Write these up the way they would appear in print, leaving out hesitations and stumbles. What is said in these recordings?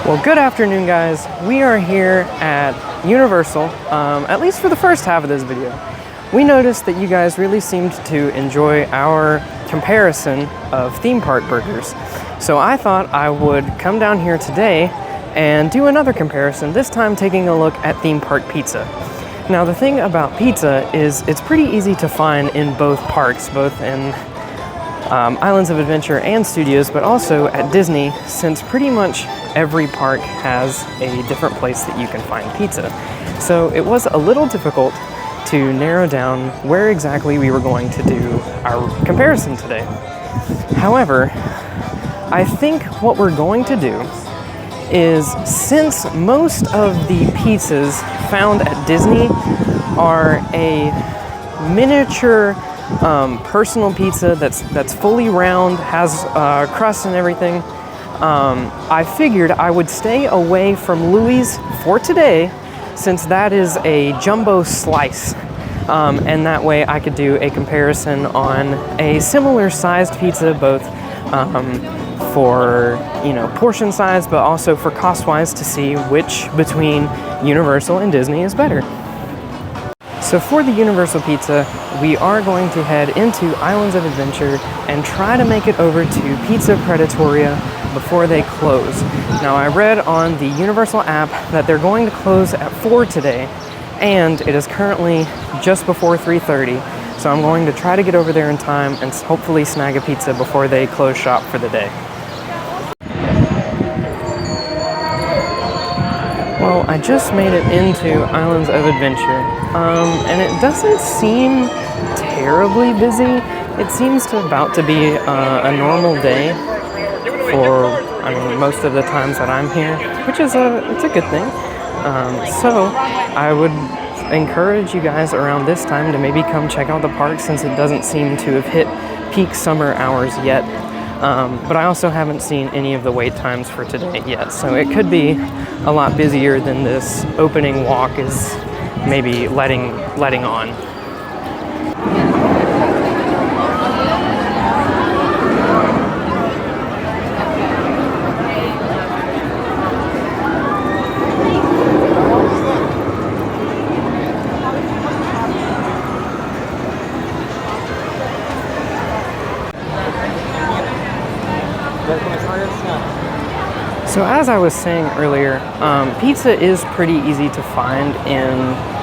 Well, good afternoon, guys. We are here at Universal, at least for the first half of this video. We noticed that you guys really seemed to enjoy our comparison of theme park burgers. So I thought I would come down here today and do another comparison, this time taking a look at theme park pizza. Now, the thing about pizza is it's pretty easy to find in both parks, both in Islands of Adventure and Studios, but also at Disney, since pretty much every park has a different place that you can find pizza. So it was a little difficult to narrow down where exactly we were going to do our comparison today. However, I think what we're going to do is, since most of the pizzas found at Disney are a miniature personal pizza that's fully round, has crust and everything, I figured I would stay away from Louis for today, since that is a jumbo slice, and that way I could do a comparison on a similar sized pizza, both for portion size, but also for cost wise, to see which between Universal and Disney is better. So for the Universal pizza, we are going to head into Islands of Adventure and try to make it over to Pizza Predatoria before they close. Now, I read on the Universal app that they're going to close at 4 today, and it is currently just before 3:30. So I'm going to try to get over there in time and hopefully snag a pizza before they close shop for the day. Well, I just made it into Islands of Adventure, and it doesn't seem terribly busy. It seems about to be a normal day for, most of the times that I'm here, which is it's a good thing. So I would encourage you guys around this time to maybe come check out the park, since it doesn't seem to have hit peak summer hours yet. But I also haven't seen any of the wait times for today yet, so it could be a lot busier than this opening walk is maybe letting on. So as I was saying earlier, pizza is pretty easy to find in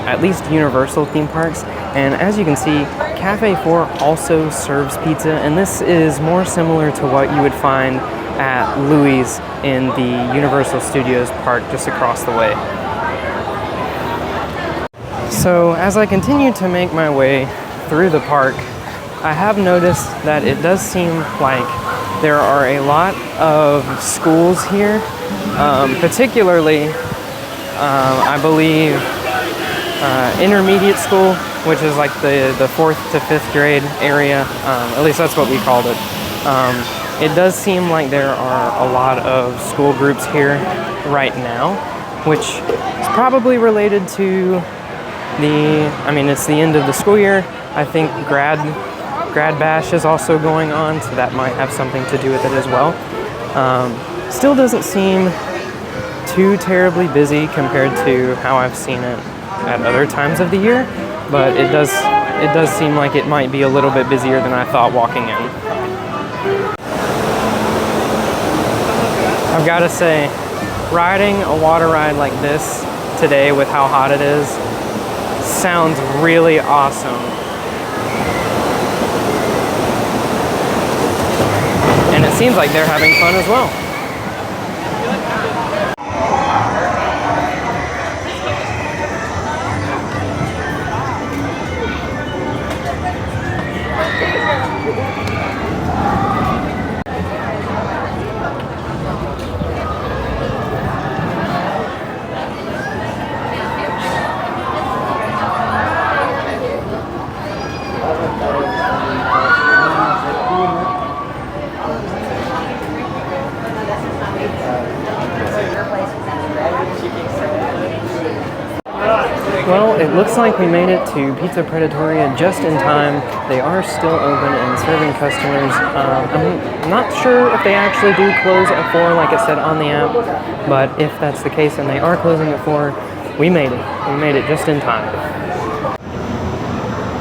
at least Universal theme parks, and as you can see, Cafe 4 also serves pizza, and this is more similar to what you would find at Louis in the Universal Studios park just across the way. So as I continue to make my way through the park, I have noticed that it does seem like there are a lot of schools here, particularly, I believe, intermediate school, which is like the 4th to 5th grade area. At least that's what we called it. It does seem like there are a lot of school groups here right now, which is probably related to it's the end of the school year. I think grad bash is also going on, so that might have something to do with it as well. Still doesn't seem too terribly busy compared to how I've seen it at other times of the year, but it does seem like it might be a little bit busier than I thought walking in. I've got to say, riding a water ride like this today with how hot it is sounds really awesome. And it seems like they're having fun as well. Well, it looks like we made it to Pizza Predatoria just in time. They are still open and serving customers. I'm not sure if they actually do close at 4 like it said on the app, but if that's the case and they are closing at 4, we made it. We made it just in time.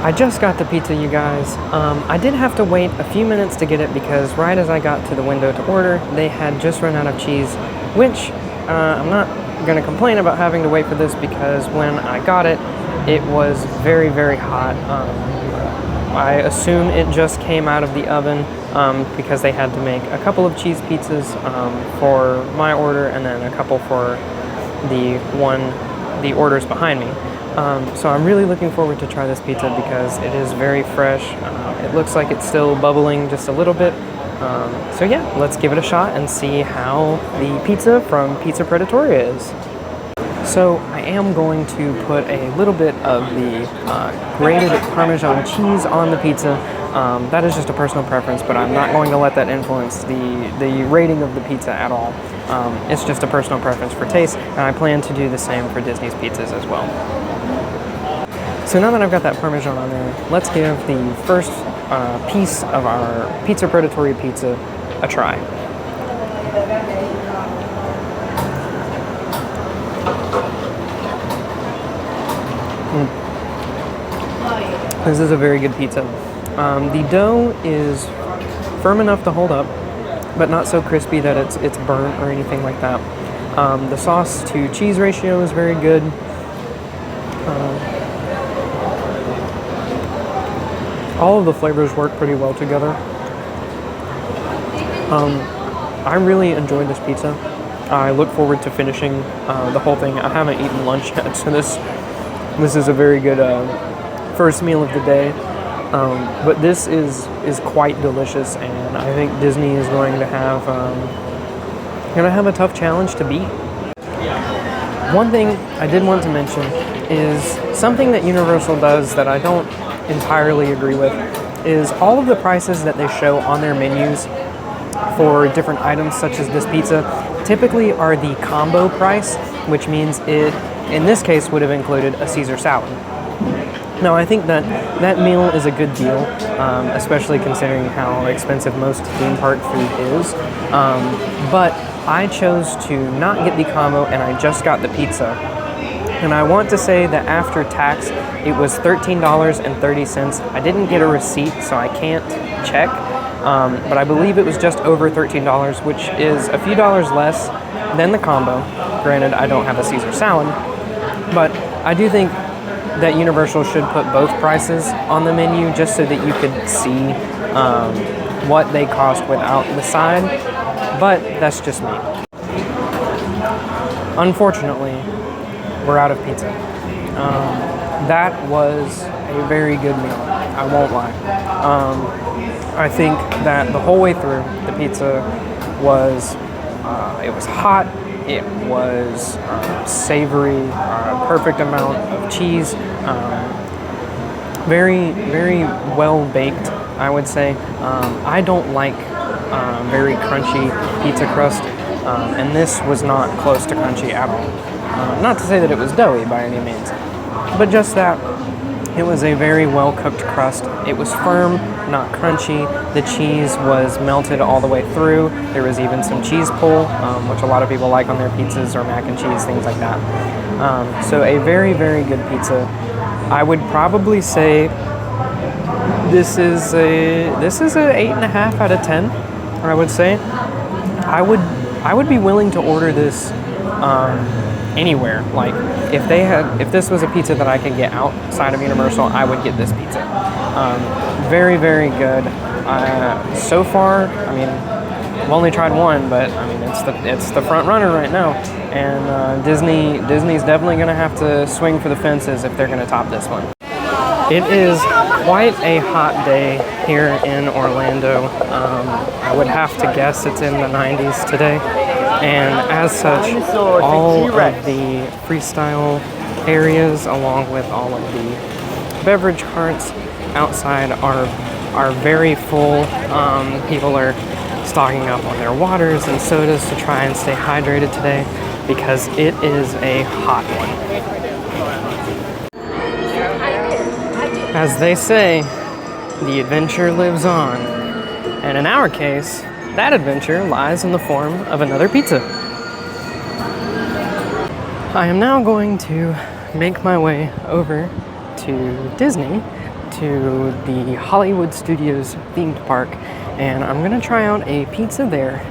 I just got the pizza, you guys. I did have to wait a few minutes to get it because right as I got to the window to order, they had just run out of cheese, which I'm not going to complain about having to wait for this because when I got it, it was very, very hot. I assume it just came out of the oven because they had to make a couple of cheese pizzas for my order and then a couple for the orders behind me. So I'm really looking forward to try this pizza because it is very fresh. It looks like it's still bubbling just a little bit. So yeah, let's give it a shot and see how the pizza from Pizza Predatoria is. So I am going to put a little bit of the grated Parmesan cheese on the pizza. That is just a personal preference, but I'm not going to let that influence the rating of the pizza at all. It's just a personal preference for taste, and I plan to do the same for Disney's pizzas as well. So now that I've got that Parmesan on there, let's give the first piece of our Pizza Predatoria pizza a try. This is a very good pizza. The dough is firm enough to hold up, but not so crispy that it's burnt or anything like that. The sauce to cheese ratio is very good. All of the flavors work pretty well together. I really enjoyed this pizza. I look forward to finishing the whole thing. I haven't eaten lunch yet, so this is a very good first meal of the day. But this is quite delicious, and I think Disney is going to have a tough challenge to beat. One thing I did want to mention is something that Universal does that I don't entirely agree with is all of the prices that they show on their menus for different items such as this pizza typically are the combo price, which means it, in this case, would have included a Caesar salad. Now, I think that meal is a good deal, especially considering how expensive most theme park food is. But I chose to not get the combo and I just got the pizza. And I want to say that after tax, it was $13.30. I didn't get a receipt, so I can't check. But I believe it was just over $13, which is a few dollars less than the combo. Granted, I don't have a Caesar salad, but I do think that Universal should put both prices on the menu just so that you could see what they cost without the side, but that's just me. Unfortunately, we're out of pizza. That was a very good meal, I won't lie. I think that the whole way through, the pizza was, it was hot, it was savory, perfect amount of cheese, very, very well baked, I would say. I don't like very crunchy pizza crust, and this was not close to crunchy at all. Not to say that it was doughy by any means, but just that it was a very well cooked crust. It was firm, not crunchy. The cheese was melted all the way through. There was even some cheese pull, which a lot of people like on their pizzas, or mac and cheese, things like that. So a very, very good pizza. I would probably say this is a 8.5 out of 10. I would say I would be willing to order this anywhere. Like if this was a pizza that I could get outside of Universal, I would get this pizza. Very, very good. So far, I mean, I've only tried one, but I mean it's the front runner right now, and Disney's definitely going to have to swing for the fences if they're going to top this one. It is quite a hot day here in Orlando. I would have to guess it's in the 90s today. And as such, all of the freestyle areas, along with all of the beverage carts outside, are very full. People are stocking up on their waters and sodas to try and stay hydrated today because it is a hot one. As they say, the adventure lives on. And in our case, that adventure lies in the form of another pizza. I am now going to make my way over to Disney, to the Hollywood Studios themed park, and I'm gonna try out a pizza there.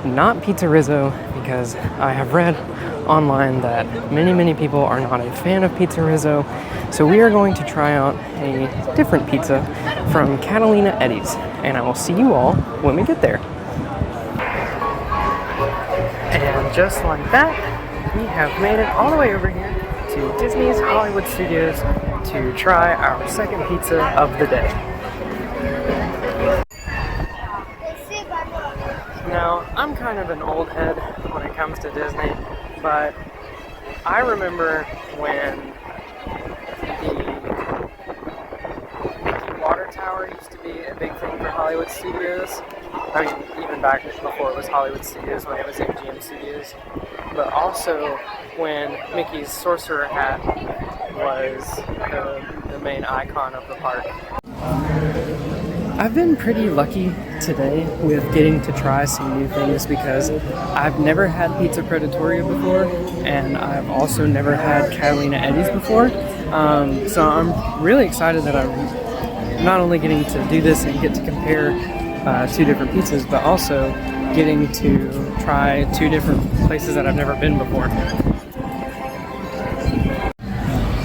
Not Pizza Rizzo, because I have read online that many people are not a fan of Pizza Rizzo. So we are going to try out a different pizza from Catalina Eddie's, and I will see you all when we get there. And just like that, we have made it all the way over here to Disney's Hollywood Studios to try our second pizza of the day. Now, I'm kind of an old head when it comes to Disney, but I remember when the Mickey Water Tower used to be a big thing for Hollywood Studios. I mean, even back before it was Hollywood Studios, when it was MGM Studios. But also when Mickey's Sorcerer Hat was the main icon of the park. I've been pretty lucky today with getting to try some new things because I've never had Pizza Predatoria before, and I've also never had Catalina Eddie's before. So I'm really excited that I'm not only getting to do this and get to compare two different pizzas, but also getting to try two different places that I've never been before.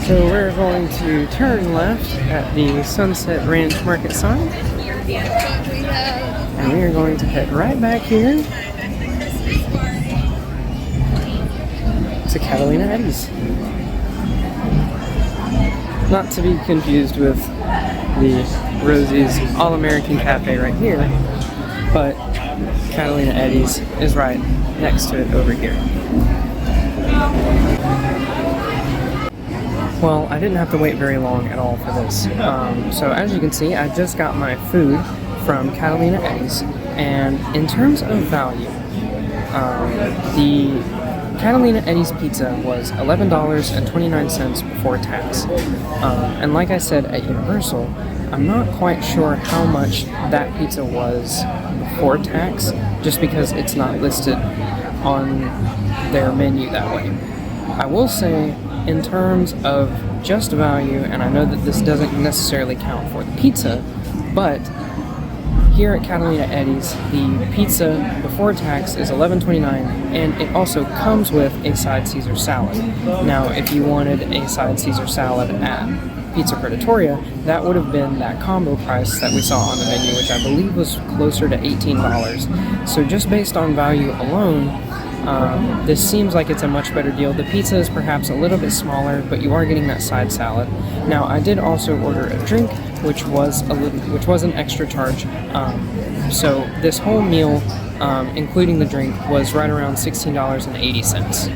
So we're going to turn left at the Sunset Ranch Market sign. And we are going to head right back here to Catalina Eddie's. Not to be confused with the Rosie's All-American Cafe right here, but Catalina Eddie's is right next to it over here. Well, I didn't have to wait very long at all for this. So as you can see, I just got my food from Catalina Eddie's, and in terms of value, the Catalina Eddie's pizza was $11.29 before tax. And like I said at Universal, I'm not quite sure how much that pizza was before tax, just because it's not listed on their menu that way. I will say, in terms of just value, and I know that this doesn't necessarily count for the pizza, but here at Catalina Eddie's, the pizza before tax is $11.29, and it also comes with a side Caesar salad. Now, if you wanted a side Caesar salad at Pizza Predatoria, that would have been that combo price that we saw on the menu, which I believe was closer to $18. So just based on value alone, this seems like it's a much better deal. The pizza is perhaps a little bit smaller, but you are getting that side salad. Now, I did also order a drink, which was an extra charge. So this whole meal, including the drink, was right around $16.80.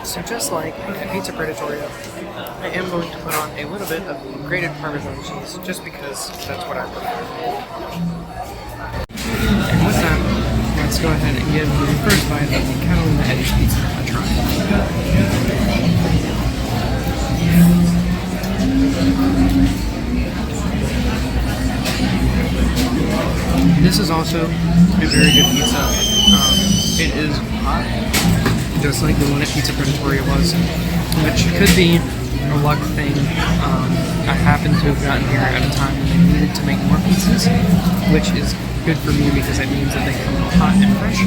So just like at Pizza Predatoria, I am going to put on a little bit of grated Parmesan cheese, just because that's what I prefer. And with that, let's go ahead and give the first bite of the Catalina Eddie's pizza a try. This is also a very good pizza. It is hot, just like the one at Pizza Predatoria was, which could be a luck thing. I happened to have gotten here at a time when they needed to make more pizzas, which is good for me because it means that they come hot and fresh.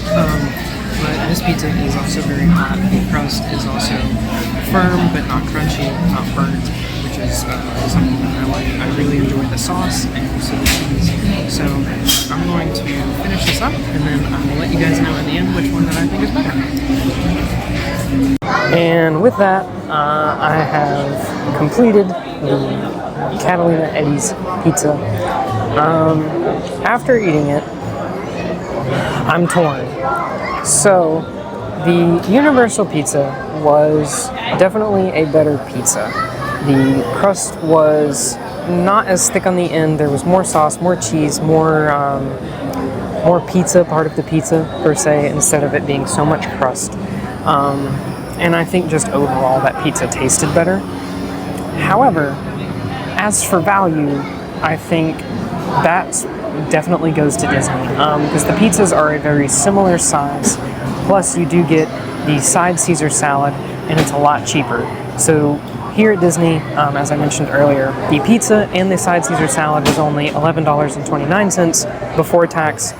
But this pizza is also very hot. The crust is also firm but not crunchy, not burnt, which is something that I like. I really enjoy the sauce and also the cheese. So I'm going to finish this up, and then I will let you guys know in the end which one that I think is better. And with that, I have completed the Catalina Eddie's pizza. After eating it, I'm torn. So, the Universal pizza was definitely a better pizza. The crust was not as thick on the end. There was more sauce, more cheese, more pizza, part of the pizza per se, instead of it being so much crust. And I think just overall that pizza tasted better. However, as for value, I think that definitely goes to Disney, because the pizzas are a very similar size, plus you do get the side Caesar salad, and it's a lot cheaper. So here at Disney, as I mentioned earlier, the pizza and the side Caesar salad was only $11.29 before tax,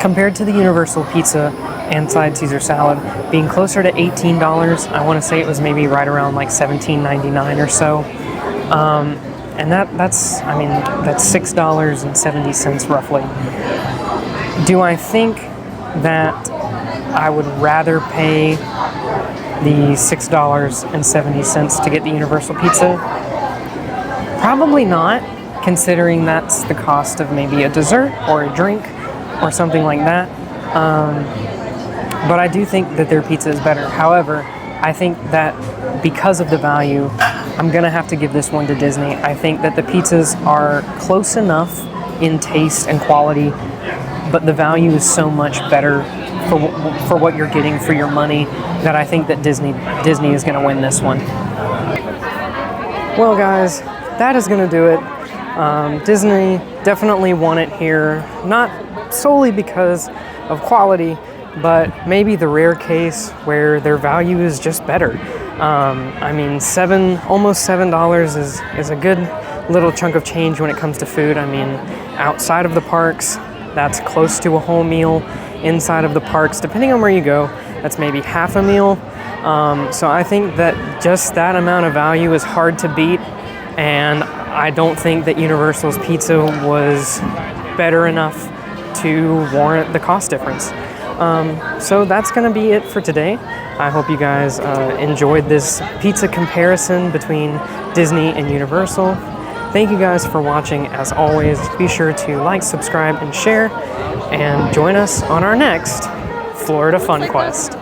compared to the Universal pizza and side Caesar salad being closer to $18. I want to say it was maybe right around like $17.99 or so. And that's $6.70 roughly. Do I think that I would rather pay the $6.70 to get the Universal pizza? Probably not, considering that's the cost of maybe a dessert or a drink or something like that. But I do think that their pizza is better. However, I think that because of the value, I'm gonna have to give this one to Disney. I think that the pizzas are close enough in taste and quality, but the value is so much better for what you're getting for your money that I think that Disney is gonna win this one. Well, guys, that is gonna do it. Disney definitely won it here, not solely because of quality, but maybe the rare case where their value is just better. I mean, almost $7 is a good little chunk of change when it comes to food. I mean, outside of the parks, that's close to a whole meal. Inside of the parks, depending on where you go, that's maybe half a meal. So I think that just that amount of value is hard to beat, and I don't think that Universal's pizza was better enough to warrant the cost difference. So that's gonna be it for today. I hope you guys enjoyed this pizza comparison between Disney and Universal. Thank you guys for watching. As always, be sure to like, subscribe, and share, and join us on our next Florida Fun Quest.